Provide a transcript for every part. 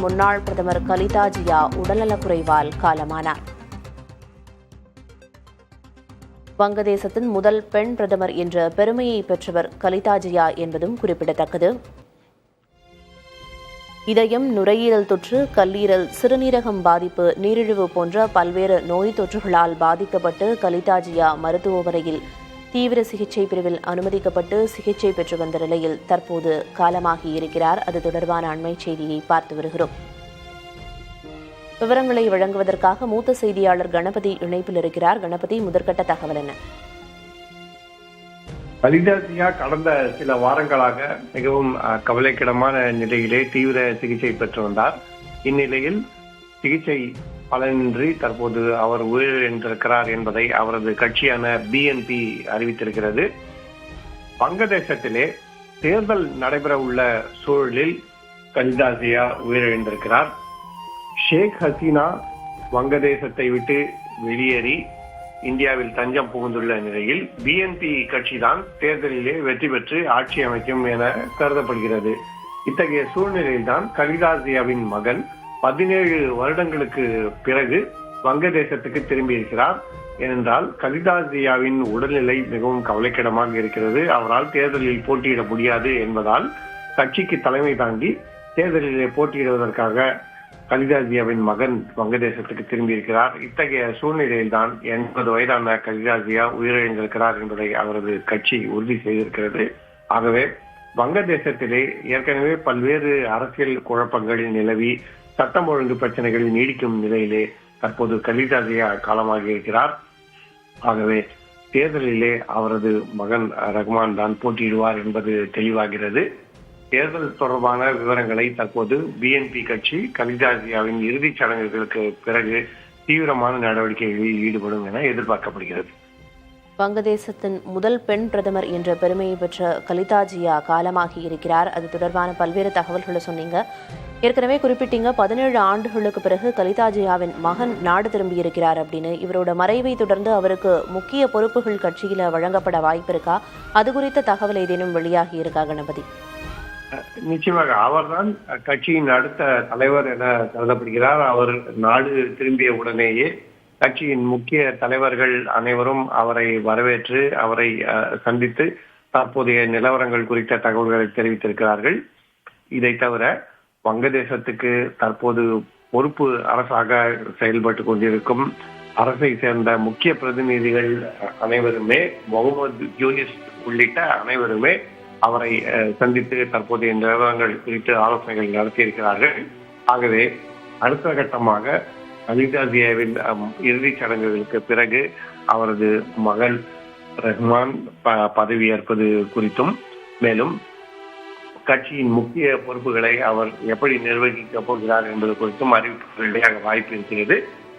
முன்னாள் பிரதமர் கலிதா ஜியா உடல்நலக்குறைவால் காலமானார். வங்கதேசத்தின் முதல் பெண் பிரதமர் என்ற பெருமையை பெற்றவர் கலிதா ஜியா என்பதும் குறிப்பிடத்தக்கது. இதயம், நுரையீரல் தொற்று, கல்லீரல், சிறுநீரகம் பாதிப்பு, நீரிழிவு போன்ற பல்வேறு நோய் தொற்றுகளால் பாதிக்கப்பட்டு கலிதா ஜியா மருத்துவமனையில் தீவிர சிகிச்சை பிரிவில் அனுமதிக்கப்பட்டு சிகிச்சை பெற்று வந்த நிலையில் தற்போது காலமாகியிருக்கிறார். அது தொடர்பான அண்மை செய்தியை பார்த்து வருகிறோம். விவரங்களை வழங்குவதற்காக மூத்த செய்தியாளர் கணபதி இணைப்பில் இருக்கிறார். கணபதி, முதற்கட்ட தகவல் என்ன? கலிதா ஜியா கடந்த சில வாரங்களாக மிகவும் கவலைக்கிடமான நிலையிலே தீவிர சிகிச்சை பெற்று வந்தார். இந்நிலையில் சிகிச்சை பலனின்றி தற்போது அவர் உயிரிழந்திருக்கிறார் என்பதை அவரது கட்சியான பிஎன்பி அறிவித்திருக்கிறது. வங்கதேசத்திலே தேர்தல் நடைபெற உள்ள சூழலில் கலிதா ஜியா உயிரிழந்திருக்கிறார். ஷேக் ஹசீனா வங்கதேசத்தை விட்டு வெளியேறி இந்தியாவில் தஞ்சம் புகுந்துள்ள நிலையில் பிஎன்பி கட்சிதான் தேர்தலிலே வெற்றி பெற்று ஆட்சி அமைக்கும் என கருதப்படுகிறது. இத்தகைய சூழ்நிலையில்தான் கலிதா ஜியாவின் மகன் 17 வருடங்களுக்கு பிறகு வங்கதேசத்துக்கு திரும்பியிருக்கிறார். ஏனென்றால் கலிதா ஜியாவின் உடல்நிலை மிகவும் கவலைக்கிடமாக இருக்கிறது. அவரால் தேர்தலில் போட்டியிட முடியாது என்பதால் கட்சிக்கு தலைமை தாண்டி தேர்தலிலே போட்டியிடுவதற்காக கலிதா ஜியாவின் மகன் வங்கதேசத்துக்கு திரும்பியிருக்கிறார். இத்தகைய சூழ்நிலையில்தான் 80 வயதான கலிதா ஜியா உயிரிழந்திருக்கிறார் என்பதை அவரது கட்சி உறுதி செய்திருக்கிறது. ஆகவே வங்கதேசத்திலே ஏற்கனவே பல்வேறு அரசியல் குழப்பங்கள் நிலவி சட்டம் ஒழுங்கு பிரச்சனைகள் நீடிக்கும் நிலையிலே தற்போது கலிதா ஜியா காலமாகி இருக்கிறார். ஆகவே தேர்தலிலே அவரது மகன் ரஹ்மான் தான் போட்டியிடுவார் என்பது தெளிவாகிறது. தேர்தல் தொடர்பான விவரங்களை தற்போது பிஎன்பி கட்சி கலிதா ஜியாவின் இறுதிச் சடங்குகளுக்கு பிறகு தீவிரமான நடவடிக்கைகளில் ஈடுபடும் என எதிர்பார்க்கப்படுகிறது. வங்கதேசத்தின் முதல் பெண் பிரதமர் என்ற பெருமையை பெற்ற கலிதா ஜியா காலமாகி இருக்கிறார். அது தொடர்பான பல்வேறு தகவல்களை சொன்னீங்க. ஏற்கனவே குறிப்பிட்டீங்க 17 ஆண்டுகளுக்கு பிறகு கலிதா ஜியாவின் மகன் நாடு திரும்பியிருக்கிறார் அப்படின்னு. இவரோட மறைவை தொடர்ந்து அவருக்கு முக்கிய பொறுப்புகள் கட்சியில வழங்கப்பட வாய்ப்பு இருக்கா? அது குறித்த தகவல் ஏதேனும் வெளியாகி இருக்கா கணபதி? நிச்சயமாக அவர்தான் கட்சியின் அடுத்த தலைவர் என கருதப்படுகிறார். அவர் நாடு திரும்பிய உடனேயே கட்சியின் முக்கிய தலைவர்கள் அனைவரும் அவரை வரவேற்று அவரை சந்தித்து தற்போதைய நிலவரங்கள் குறித்த தகவல்களை தெரிவித்திருக்கிறார்கள். இதை தவிர வங்கதேசத்துக்கு தற்போது பொறுப்பு அரசாக செயல்பட்டு கொண்டிருக்கும் அரசை சேர்ந்த முக்கிய பிரதிநிதிகள் அனைவருமே, முகமது யூனிஸ் உள்ளிட்ட அனைவருமே அவரை சந்தித்து தற்போதைய நிலவரங்கள் குறித்து ஆலோசனைகள் நடத்தியிருக்கிறார்கள். ஆகவே அடுத்த கட்டமாக கலிதா ஜியாவின் இறுதிச் சடங்குகளுக்கு பிறகு அவரது மகன் ரஹ்மான் பதவியேற்பது குறித்தும், மேலும் கட்சியின் முக்கிய பொறுப்புகளை அவர் எப்படி நிர்வகிக்கப் போகிறார் என்பது குறித்தும் அறிவிப்பு வெளியாக வாய்ப்பு இருக்கிறது.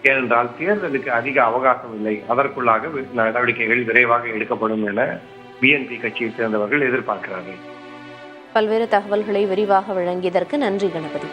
ஏனென்றால் தேர்தலுக்கு அதிக அவகாசம் இல்லை, அதற்குள்ளாக நடவடிக்கைகள் விரைவாக எடுக்கப்படும் என பிஎன்பி கட்சியை சேர்ந்தவர்கள் எதிர்பார்க்கிறார்கள். பல்வேறு தகவல்களை விரிவாக வழங்கியதற்கு நன்றி கணபதி.